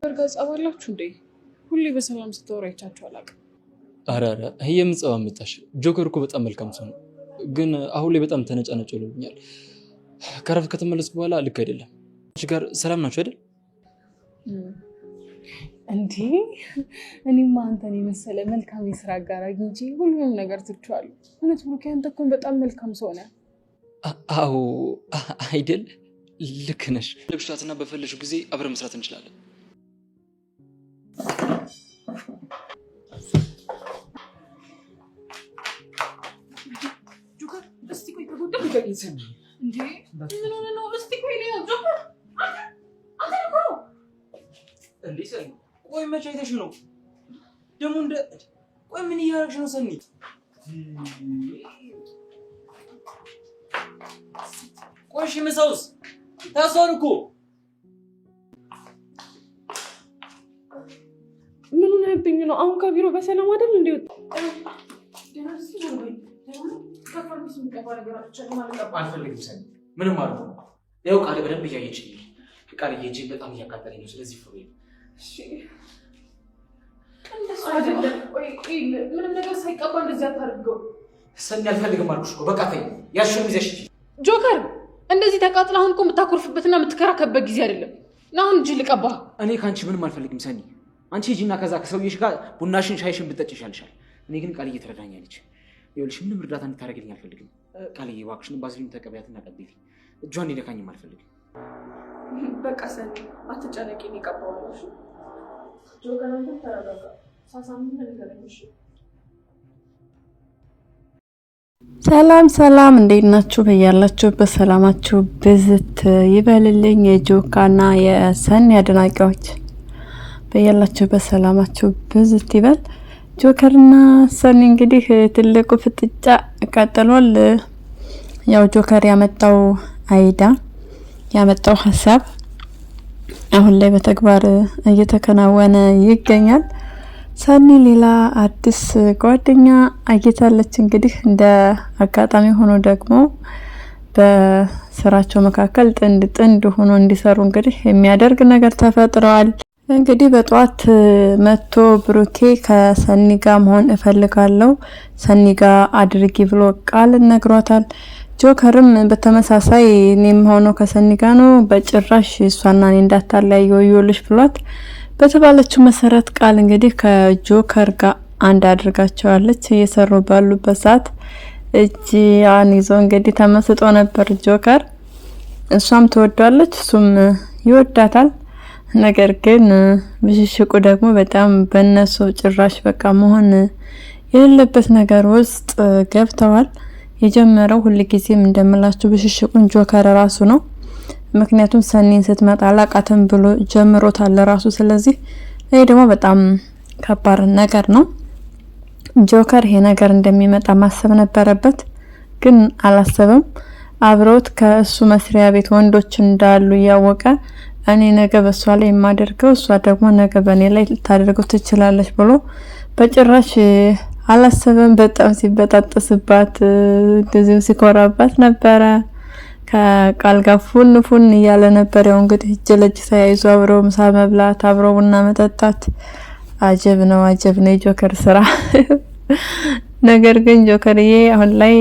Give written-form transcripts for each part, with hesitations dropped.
በርጋጽ አባላችሁ እንዴ ሁሌ በሰላም ስትወራይቻችሁ አላውቅም። አረ የምጽዋ መጣሽ። ጆከር እኮ በጣም መልካም ሰው ነው፣ ግን አሁን ላይ በጣም ተነጫነጭልኛል። ከረፍት ከተመለስኩ በኋላ ልክ አይደለም። አንቺ ጋር ሰላም ናችሁ አይደል? እንዴ እኔማ አንተን የመሰለ መልካም የስራ አጋር አግኝቼ ሁሉንም ነገር ትቼዋለሁ። እውነት ብሩኬ አንተ እኮ በጣም መልካም ሰው ነህ። አዎ አይደል? ልክ ነሽ። ለብሻትና በፈለሽው ጊዜ አብረን መስራት እንችላለን። እንዴ ምን ሆነ ነው? እስቲ ቆይ ነው ጆከር አንተ እንዴ ሰኒ፣ ቆይ መቼ አይተሽ ነው ደግሞ? ቆይ ምን እያደረግሽ ነው ሰኒ? ቆይ እሺ ምሳውስ ታሷል እኮ። ምን ሆነብኝ ነው? አሁን ከቢሮ በሰላም አይደል እንዴ? አልፈልግም ሰኒ፣ ምንም ማለት ነው። ያው ቃል በደንብ እያየችኝ ቃል እየጅን በጣም እያቃጠለኝ ነው። ስለዚህ ፍሩ። እሺ እንደሱ አይደለም። ቆይ ምንም ነገር ሳይቀባ እንደዚህ አታድርገው ሰኒ። አልፈልግም አልኩሽ እኮ በቃ ተይ። ያሽም ይዘሽ ጆከር፣ እንደዚህ ተቃጥላ አሁን እኮ የምታኮርፍበትና የምትከራከበት ጊዜ አይደለም። አሁን እጅ ልቀባ። እኔ ካንቺ ምንም አልፈልግም ሰኒ። አንቺ ሂጂና ከዛ ከሰውዬሽ ጋር ቡናሽን ሻይሽን ብትጠጪ ይሻልሻል። እኔ ግን ቃል እየተረዳኛለች። ይኸውልሽ ምንም እርዳታ እንድታደርግልኝ አልፈልግም። ቃልዬ እባክሽን ባዝሊን ተቀበያትና ቀጥይልኝ። እጇን እንዲነካኝም አልፈልግም። በቃ ሰኒ አትጨነቂ፣ እኔ እቀባዋለሁ። እሺ ጆከር፣ አንተ ተረጋጋ። ሳሳምን ነገርሽ። ሰላም እንዴት ናችሁ? በያላችሁበት ሰላማችሁ ብዝት ይበልልኝ። የጆካና የሰኒ አድናቂዎች በያላችሁበት ሰላማችሁ ብዝት ይበል። ጆከርና ሰኒ እንግዲህ ትልቁ ፍጥጫ ቀጥሏል። ያው ጆከር ያመጣው አይዳ ያመጣው ሀሳብ አሁን ላይ በተግባር እየተከናወነ ይገኛል። ሰኒ ሌላ አዲስ ጓደኛ አግኝታለች። እንግዲህ እንደ አጋጣሚ ሆኖ ደግሞ በስራቸው መካከል ጥንድ ሆኖ እንዲሰሩ እንግዲህ የሚያደርግ ነገር ተፈጥሯል። እንግዲህ በጧት መጥቶ ብሩኬ ከሰኒ ጋር መሆን እፈልጋለሁ ሰኒ ጋር አድርጊ ብሎ ቃል ነግሯታል። ጆከርም በተመሳሳይ እኔም ሆኖ ከሰኒ ጋር ነው በጭራሽ እሷና እኔ እንዳታለያየው ይወልሽ ብሏት በተባለችው መሰረት ቃል እንግዲህ ከጆከር ጋር አንድ አድርጋቸዋለች። እየሰሩ ባሉበት ሰዓት እጅን ይዞ እንግዲህ ተመስጦ ነበር ጆከር። እሷም ትወዷለች እሱም ይወዳታል። ነገር ግን ብሽሽቁ ደግሞ በጣም በእነሱ ጭራሽ በቃ መሆን የሌለበት ነገር ውስጥ ገብተዋል። የጀመረው ሁልጊዜም እንደምላችሁ ብሽሽቁን ጆከር ራሱ ነው። ምክንያቱም ሰኒን ስትመጣ አላቃተም ብሎ ጀምሮታል ራሱ። ስለዚህ ይሄ ደግሞ በጣም ከባድ ነገር ነው። ጆከር ይሄ ነገር እንደሚመጣ ማሰብ ነበረበት፣ ግን አላሰበም። አብሮት ከእሱ መስሪያ ቤት ወንዶች እንዳሉ ያወቀ እኔ ነገ በሷ ላይ የማደርገው እሷ ደግሞ ነገ በኔ ላይ ልታደርገው ትችላለች ብሎ በጭራሽ አላሰበም። በጣም ሲበጣጥስባት እንደዚህ ሲኮራባት ነበረ። ከቃል ጋር ፉን እያለ ነበር። ያው እንግዲህ እጅ ለእጅ ተያይዞ አብረው ምሳ መብላት፣ አብረው ቡና መጠጣት አጀብ ነው የጆከር ስራ። ነገር ግን ጆከርዬ አሁን ላይ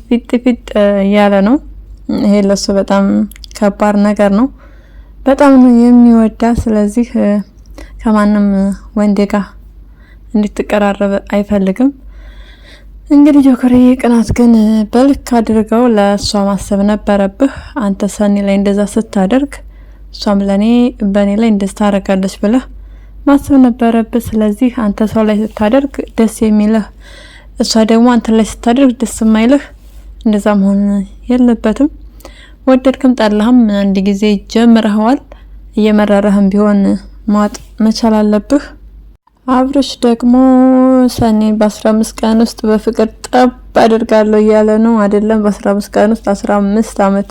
ፊት እያለ ነው። ይሄ ለሱ በጣም ከባድ ነገር ነው። በጣም ነው የሚወዳ። ስለዚህ ከማንም ወንድ ጋር እንድትቀራረብ አይፈልግም። እንግዲህ ጆከርዬ ቅናት ግን በልክ አድርገው ለሷ ማሰብ ነበረብህ። አንተ ሰኒ ላይ እንደዛ ስታደርግ እሷም ለኔ በኔ ላይ እንደዛ ታረጋለች ብለህ ማሰብ ነበረብህ። ስለዚህ አንተ ሰው ላይ ስታደርግ ደስ የሚልህ እሷ ደግሞ አንተ ላይ ስታደርግ ደስ የማይልህ እንደዛ መሆን የለበትም። ወደድክም ጠላህም አንድ ጊዜ ጀምረኸዋል። እየመረረህም ቢሆን ማጥ መቻል አለብህ። አብርሽ ደግሞ ሰኒ በ15 ቀን ውስጥ በፍቅር ጠብ አደርጋለሁ እያለ ነው አይደለም። በ15 ቀን ውስጥ 15 አመት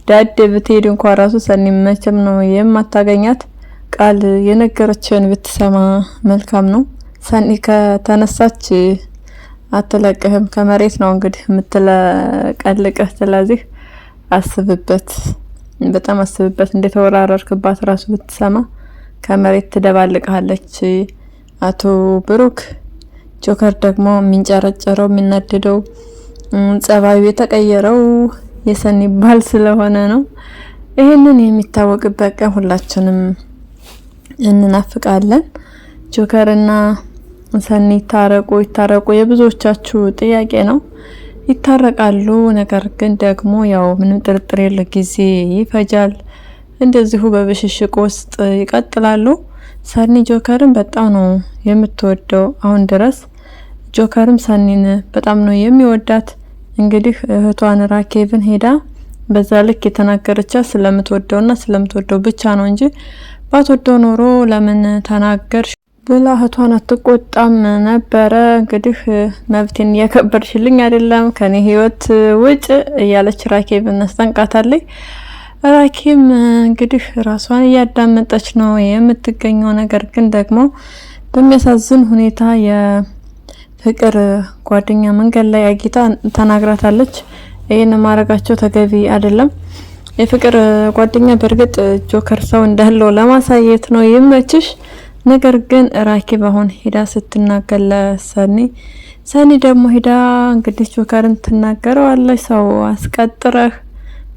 ዳድ ብትሄድ እንኳን ራሱ ሰኒ መቼም ነው የማታገኛት። ቃል የነገረችን ብትሰማ መልካም ነው። ሰኒ ከተነሳች አትለቅህም። ከመሬት ነው እንግዲህ የምትለቀልቅህ። ስለዚህ አስብበት፣ በጣም አስብበት። እንደተወራረርክባት ራሱ ብትሰማ ከመሬት ትደባልቅሃለች። አቶ ብሩክ ጆከር ደግሞ የሚንጨረጨረው የሚናደደው ጸባዩ የተቀየረው የሰኒ ባል ስለሆነ ነው። ይሄንን የሚታወቅበት ቀን ሁላችንም እንናፍቃለን። ጆከርና ሰኒ ይታረቁ የብዙዎቻችሁ ጥያቄ ነው። ይታረቃሉ። ነገር ግን ደግሞ ያው ምንም ጥርጥር የለ ጊዜ ይፈጃል። እንደዚሁ በብሽሽቅ ውስጥ ይቀጥላሉ። ሰኒ ጆከርን በጣም ነው የምትወደው አሁን ድረስ። ጆከርም ሰኒን በጣም ነው የሚወዳት። እንግዲህ እህቷን ራኬብን ሄዳ በዛ ልክ የተናገረቻት ስለምትወደውና ስለምትወደው ብቻ ነው እንጂ ባትወደው ኖሮ ለምን ተናገርሽ ብላ እህቷን አትቆጣም ነበረ። እንግዲህ መብቴን እያከበርሽልኝ አይደለም ከኔ ህይወት ውጭ እያለች ራኬብን አስጠንቃታለች። ራኬብ እንግዲህ ራሷን እያዳመጠች ነው የምትገኘው። ነገር ግን ደግሞ በሚያሳዝን ሁኔታ የፍቅር ጓደኛ መንገድ ላይ አግኝታ ተናግራታለች። ይሄን ማድረጋቸው ተገቢ አይደለም። የፍቅር ጓደኛ በእርግጥ ጆከር ሰው እንዳለው ለማሳየት ነው ይመችሽ። ነገር ግን ራኬብ አሁን ሄዳ ስትናገር ሰኒ ደግሞ ሄዳ እንግዲህ ጆከርን ትናገረዋለች። ሰው አስቀጥረህ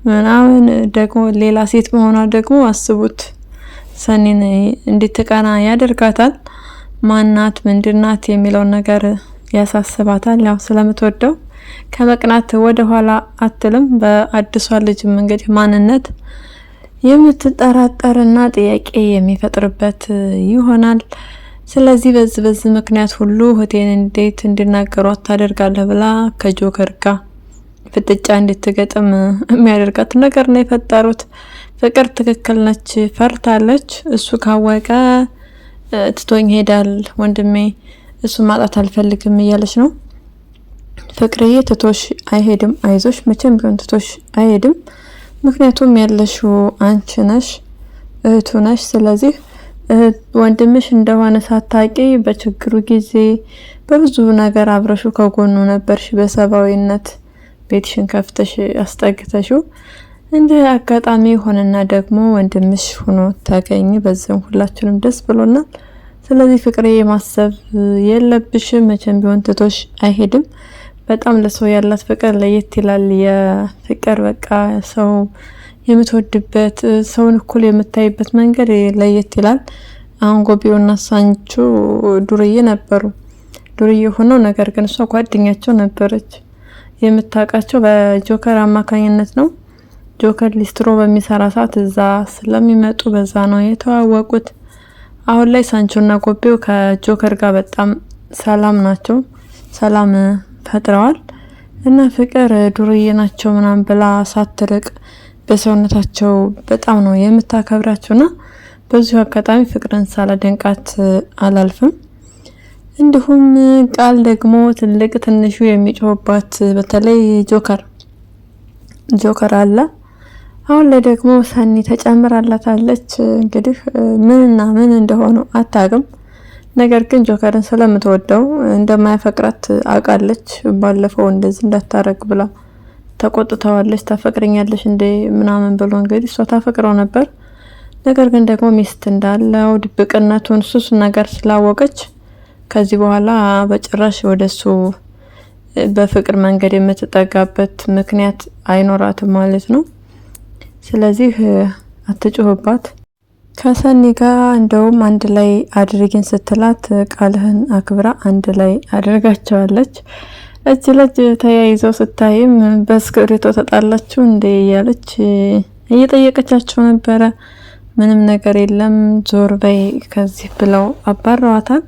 ምናምን ደግሞ ሌላ ሴት መሆኗ ደግሞ አስቡት፣ ሰኒን እንድትቀና ያደርጋታል። ማናት ምንድናት የሚለው ነገር ያሳስባታል። ያው ስለምትወደው ከመቅናት ወደ ኋላ አትልም። በአዲሷ ልጅም እንግዲህ ማንነት የምትጠራጠርና ጥያቄ የሚፈጥርበት ይሆናል። ስለዚህ በዚህ ምክንያት ሁሉ እህቴን እንዴት እንዲናገሯት ታደርጋለህ ብላ ከጆከር ጋር ፍጥጫ እንድትገጥም የሚያደርጋት ነገር ነው የፈጠሩት። ፍቅር ትክክል ነች፣ ፈርታለች። እሱ ካወቀ ትቶኝ ሄዳል ወንድሜ፣ እሱ ማጣት አልፈልግም እያለች ነው። ፍቅርዬ ትቶሽ አይሄድም፣ አይዞሽ፣ መቼም ቢሆን ትቶሽ አይሄድም። ምክንያቱም ያለሽው አንቺ ነሽ፣ እህቱ ነሽ። ስለዚህ ወንድምሽ እንደሆነ ሳታቂ በችግሩ ጊዜ በብዙ ነገር አብረሹ ከጎኑ ነበርሽ። በሰብአዊነት ቤትሽን ከፍተሽ አስጠግተሽው እንደ አጋጣሚ ሆነና ደግሞ ወንድምሽ ሆኖ ተገኘ። በዚህም ሁላችንም ደስ ብሎናል። ስለዚህ ፍቅርዬ ማሰብ የለብሽም፣ መቼም ቢሆን ትቶሽ አይሄድም። በጣም ለሰው ያላት ፍቅር ለየት ይላል። የፍቅር በቃ ሰው የምትወድበት ሰውን እኩል የምታይበት መንገድ ለየት ይላል። አሁን ጎቢውና ሳንቹ ዱርዬ ነበሩ፣ ዱርዬ ሆነው ነገር ግን እሷ ጓደኛቸው ነበረች። የምታውቃቸው በጆከር አማካኝነት ነው። ጆከር ሊስትሮ በሚሰራ ሰዓት እዛ ስለሚመጡ በዛ ነው የተዋወቁት። አሁን ላይ ሳንቹና ጎቢው ከጆከር ጋር በጣም ሰላም ናቸው፣ ሰላም ፈጥረዋል። እና ፍቅር ዱርዬ ናቸው ምናምን ብላ ሳትርቅ በሰውነታቸው በጣም ነው የምታከብራቸውና በዚሁ አጋጣሚ ፍቅርን ሳላደንቃት አላልፍም። እንዲሁም ቃል ደግሞ ትልቅ ትንሹ የሚጮህባት በተለይ ጆከር አለ። አሁን ላይ ደግሞ ሰኒ ተጨምራላታለች። እንግዲህ ምንና ምን እንደሆኑ አታውቅም። ነገር ግን ጆከርን ስለምትወደው እንደማያፈቅራት አውቃለች። ባለፈው እንደዚህ እንዳታረግ ብላ ተቆጥተዋለች። ታፈቅረኛለች እንደ ምናምን ብሎ እንግዲህ እሷ ታፈቅረው ነበር። ነገር ግን ደግሞ ሚስት እንዳለው ድብቅነቱን ሱስ ነገር ስላወቀች ከዚህ በኋላ በጭራሽ ወደሱ በፍቅር መንገድ የምትጠጋበት ምክንያት አይኖራትም ማለት ነው። ስለዚህ አትጮህባት። ከሰኒ ጋር እንደውም አንድ ላይ አድርጊን ስትላት ቃልህን አክብራ አንድ ላይ አድርጋቸዋለች። እጅ ለእጅ ተያይዘው ስታይም በስክሪቶ ተጣላችሁ እንዴ እያለች እየጠየቀቻቸው ነበረ። ምንም ነገር የለም ዞር በይ ከዚህ ብለው አባረዋታል።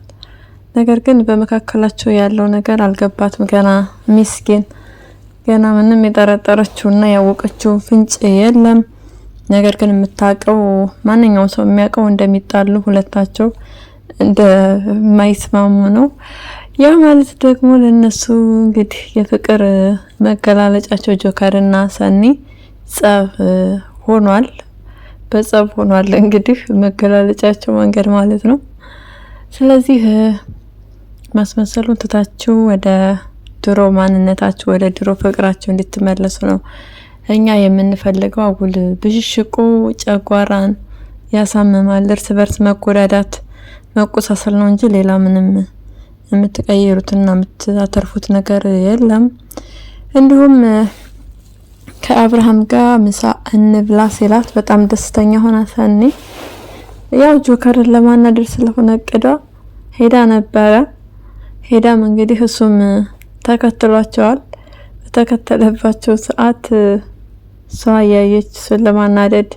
ነገር ግን በመካከላቸው ያለው ነገር አልገባትም። ገና ሚስኪን ገና ምንም የጠረጠረችውና ያወቀችው ፍንጭ የለም። ነገር ግን የምታውቀው ማንኛውም ሰው የሚያውቀው እንደሚጣሉ ሁለታቸው እንደማይስማሙ ነው። ያ ማለት ደግሞ ለነሱ እንግዲህ የፍቅር መገላለጫቸው ጆከርና ሰኒ ጸብ ሆኗል። በጸብ ሆኗል እንግዲህ መገላለጫቸው መንገድ ማለት ነው። ስለዚህ ማስመሰሉን ትታችሁ ወደ ድሮ ማንነታችሁ ወደ ድሮ ፍቅራችሁ እንድትመለሱ ነው እኛ የምንፈልገው። አጉል ብሽሽቁ ጨጓራን ያሳምማል። እርስ በርስ መጎዳዳት መቆሳሰል ነው እንጂ ሌላ ምንም የምትቀይሩትና የምታተርፉት ነገር የለም። እንዲሁም ከአብርሃም ጋር ምሳ እንብላ ሲላት በጣም ደስተኛ ሆና ሰኒ ያው ጆከርን ለማናደር ስለሆነ እቅዷ ሄዳ ነበረ። ሄዳም እንግዲህ እሱም ተከትሏቸዋል። በተከተለባቸው ሰዓት እሷ ያየች እሱን ለማናደድ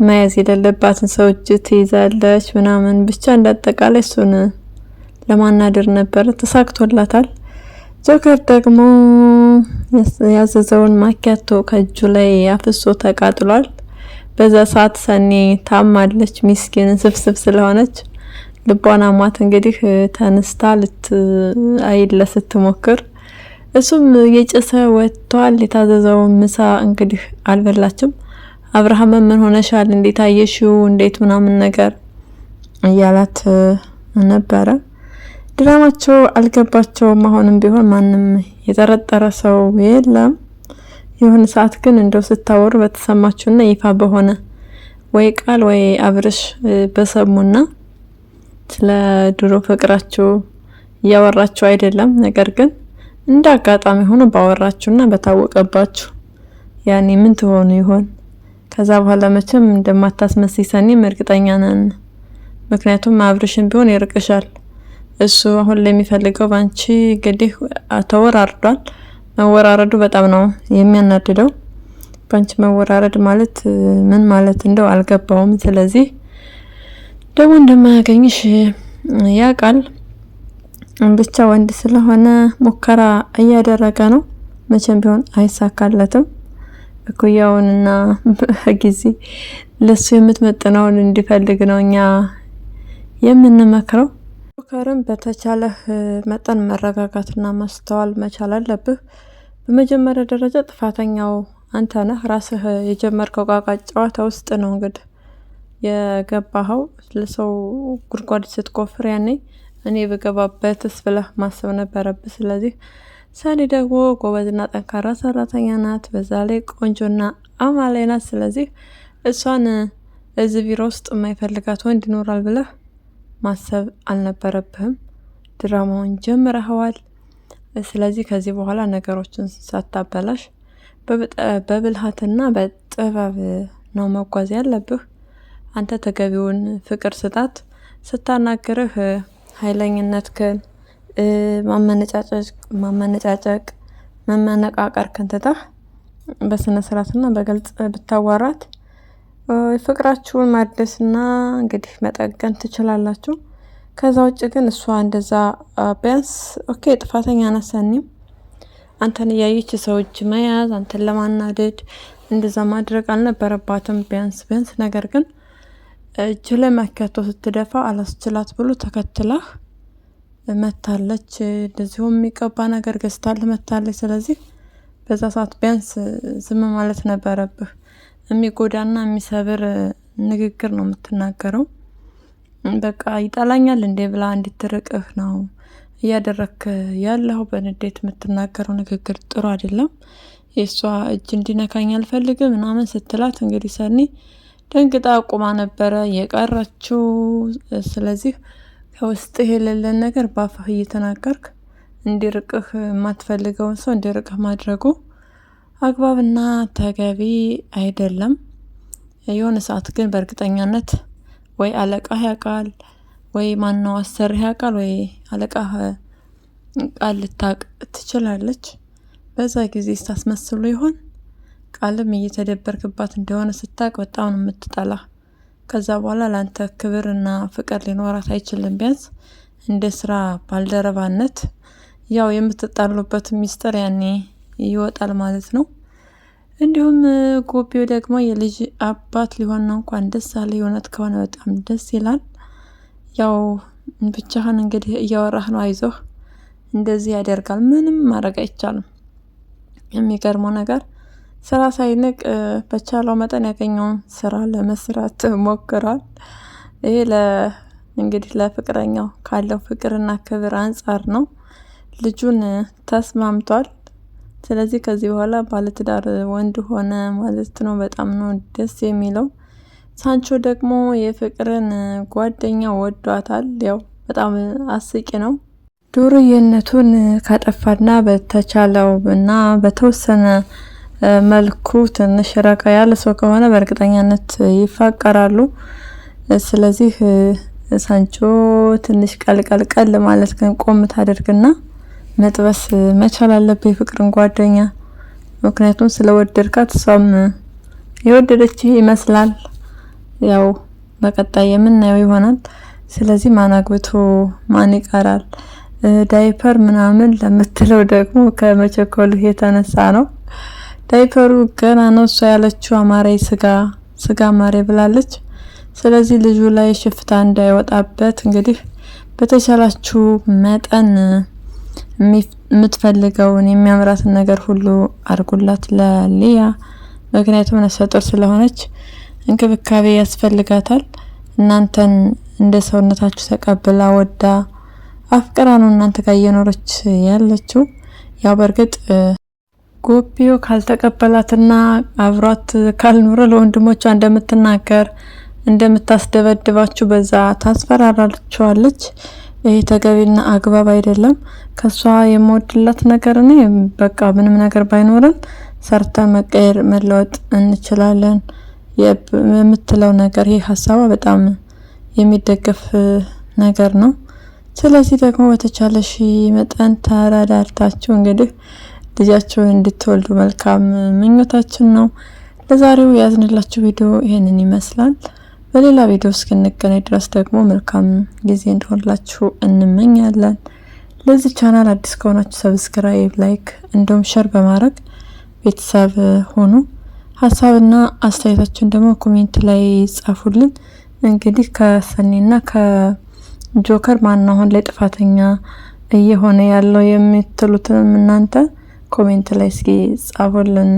መያዝ የሌለባትን ሰው እጅ ትይዛለች ምናምን ብቻ እንዳጠቃላይ እሱን ለማናደር ነበር። ተሳክቶላታል። ጆከር ደግሞ ያዘዘውን ማኪያቶ ከእጁ ላይ አፍሶ ተቃጥሏል። በዛ ሰዓት ሰኒ ታማለች። ሚስኪን ስብስብ ስለሆነች ልቧን አሟት እንግዲህ ተነስታ አይለ ስትሞክር እሱም የጨሰ ወጥቷል። የታዘዘውን ምሳ እንግዲህ አልበላችም። አብርሃም ምን ሆነሻል? እንዴት አየሽው? እንዴት ምናምን ነገር እያላት ነበረ። ድራማቸው አልገባቸውም። አሁንም ቢሆን ማንም የጠረጠረ ሰው የለም። የሆነ ሰዓት ግን እንደው ስታወሩ በተሰማችሁና ይፋ በሆነ ወይ ቃል ወይ አብርሽ በሰሙና ስለ ድሮ ፍቅራችሁ እያወራችሁ አይደለም። ነገር ግን እንደ አጋጣሚ ሆኖ ባወራችሁና በታወቀባችሁ ያኔ ምን ትሆኑ ይሆን? ከዛ በኋላ መቼም እንደማታስመስይ ሰኒም እርግጠኛ ነን። ምክንያቱም አብርሽም ቢሆን ይርቅሻል። እሱ አሁን ላይ የሚፈልገው ባንቺ እንግዲህ ተወራርዷል። መወራረዱ በጣም ነው የሚያናድደው። ባንቺ መወራረድ ማለት ምን ማለት እንደው አልገባውም። ስለዚህ ደግሞ እንደማያገኝሽ ያውቃል። ብቻ ወንድ ስለሆነ ሙከራ እያደረገ ነው። መቼም ቢሆን አይሳካለትም። እኩያውንና ጊዜ ለሱ የምትመጥነውን እንዲፈልግ ነው እኛ የምንመክረው። ጆከርም በተቻለህ መጠን መረጋጋትና ማስተዋል መቻል አለብህ። በመጀመሪያ ደረጃ ጥፋተኛው አንተ ነህ። ራስህ የጀመርከው ቃቃ ጨዋታ ውስጥ ነው እንግዲህ የገባኸው። ለሰው ጉድጓድ ስትቆፍር ያኔ እኔ በገባበትስ ብለህ ማሰብ ነበረብህ። ስለዚህ ሰኒ ደግሞ ጎበዝና ጠንካራ ሰራተኛ ናት። በዛ ላይ ቆንጆና አማላይ ናት። ስለዚህ እሷን እዚህ ቢሮ ውስጥ የማይፈልጋት ወንድ ይኖራል ብለህ ማሰብ አልነበረብህም። ድራማውን ጀምረኸዋል። ስለዚህ ከዚህ በኋላ ነገሮችን ሳታበላሽ በብልሃትና በጥበብ ነው መጓዝ ያለብህ። አንተ ተገቢውን ፍቅር ስጣት። ስታናግርህ ኃይለኝነትህን ማመነጫጨቅ መመነቃቀር ከንተታህ በስነ ስርዓትና በግልጽ ብታዋራት ፍቅራችሁን ማደስና እንግዲህ መጠገን ትችላላችሁ። ከዛ ውጭ ግን እሷ እንደዛ ቢያንስ ኦኬ ጥፋተኛ ናት ሰኒም አንተን እያየች ሰው እጅ መያዝ አንተን ለማናደድ እንደዛ ማድረግ አልነበረባትም ቢያንስ ነገር ግን እጅ ላይ ማኪያቶ ስትደፋ አላስችላት ብሎ ተከትላህ መታለች። እንደዚሁም የሚቀባ ነገር ገዝታለህ መታለች። ስለዚህ በዛ ሰዓት ቢያንስ ዝም ማለት ነበረብህ። የሚጎዳና የሚሰብር ንግግር ነው የምትናገረው። በቃ ይጠላኛል እንዴ ብላ እንድትርቅህ ነው እያደረክ ያለው። በንዴት የምትናገረው ንግግር ጥሩ አይደለም። የሷ እጅ እንዲነካኝ አልፈልግም ምናምን ስትላት እንግዲህ ሰኒ ደንግጣ ቁማ ነበረ የቀረችው። ስለዚህ ከውስጥህ የሌለን ነገር ባፍህ እየተናገርክ እንዲርቅህ የማትፈልገውን ሰው እንዲርቅህ ማድረጉ አግባብና ተገቢ አይደለም። የሆነ ሰዓት ግን በእርግጠኛነት ወይ አለቃህ ያውቃል ወይ ማነው አሰሪህ ያውቃል ወይ አለቃህ ቃል ልታውቅ ትችላለች። በዛ ጊዜ ስታስመስሉ ይሆን ቃልም እየተደበርክባት እንደሆነ ስታውቅ በጣም ነው የምትጠላ። ከዛ በኋላ ለአንተ ክብርና ፍቅር ሊኖራት አይችልም። ቢያንስ እንደ ስራ ባልደረባነት ያው የምትጣሉበት ሚስጥር ያኔ ይወጣል ማለት ነው። እንዲሁም ጎቤው ደግሞ የልጅ አባት ሊሆን ነው። እንኳን ደስ አለ። የእውነት ከሆነ በጣም ደስ ይላል። ያው ብቻህን እንግዲህ እያወራህ ነው። አይዞህ እንደዚህ ያደርጋል። ምንም ማድረግ አይቻልም። የሚገርመው ነገር ስራ ሳይንቅ በቻለው መጠን ያገኘውን ስራ ለመስራት ሞክሯል። ይሄ እንግዲህ ለፍቅረኛው ካለው ፍቅርና ክብር አንጻር ነው። ልጁን ተስማምቷል። ስለዚህ ከዚህ በኋላ ባለትዳር ወንድ ሆነ ማለት ነው። በጣም ነው ደስ የሚለው። ሳንቾ ደግሞ የፍቅርን ጓደኛ ወዷታል። ያው በጣም አስቂ ነው። ዱርዬነቱን ካጠፋና በተቻለው እና በተወሰነ መልኩ ትንሽ ረጋ ያለ ሰው ከሆነ በእርግጠኛነት ይፋቀራሉ። ስለዚህ ሳንቾ ትንሽ ቀልቀልቀል ማለት ግን ቆም ታደርግና መጥበስ መቻል አለበት የፍቅርን ጓደኛ። ምክንያቱም ስለወደድካት እሷም የወደደች ይመስላል። ያው በቀጣይ የምናየው ይሆናል። ስለዚህ ማን አግብቶ ማን ይቀራል ዳይፐር ምናምን ለምትለው ደግሞ ከመቸኮሉ የተነሳ ነው። ዳይፐሩ ገና ነው። እሷ ያለችው አማሬ ስጋ አማሬ ብላለች። ስለዚህ ልጁ ላይ ሽፍታ እንዳይወጣበት እንግዲህ በተቻላችሁ መጠን የምትፈልገውን የሚያምራትን ነገር ሁሉ አርጉላት ለሊያ። ምክንያቱም ነፍሰ ጡር ስለሆነች እንክብካቤ ያስፈልጋታል። እናንተን እንደ ሰውነታችሁ ተቀብላ ወዳ አፍቅራ ነው እናንተ ጋር እየኖረች ያለችው። ያው በእርግጥ ጎፒዮ ካልተቀበላትና አብሯት ካልኖረ ለወንድሞቿ እንደምትናገር እንደምታስደበድባችሁ በዛ ታስፈራራችኋለች። ይሄ ተገቢና አግባብ አይደለም። ከሷ የምወድላት ነገር እኔ በቃ ምንም ነገር ባይኖረን ሰርተን መቀየር መለወጥ እንችላለን የምትለው ነገር ይሄ ሀሳቧ በጣም የሚደገፍ ነገር ነው። ስለዚህ ደግሞ በተቻለሽ መጠን ተረዳርታችሁ እንግዲህ ልጃችሁን እንድትወልዱ መልካም ምኞታችን ነው። ለዛሬው ያዝንላችሁ ቪዲዮ ይሄንን ይመስላል። በሌላ ቪዲዮ እስክንገናኝ ድረስ ደግሞ መልካም ጊዜ እንዲሆንላችሁ እንመኛለን። ለዚህ ቻናል አዲስ ከሆናችሁ ሰብስክራይብ፣ ላይክ እንዲሁም ሸር በማድረግ ቤተሰብ ሆኑ። ሀሳብና አስተያየታችሁን ደግሞ ኮሜንት ላይ ጻፉልን። እንግዲህ ከሰኒና ከጆከር ማን አሁን ላይ ጥፋተኛ እየሆነ ያለው የምትሉትንም እናንተ ኮሜንት ላይ እስኪ ጻፉልን።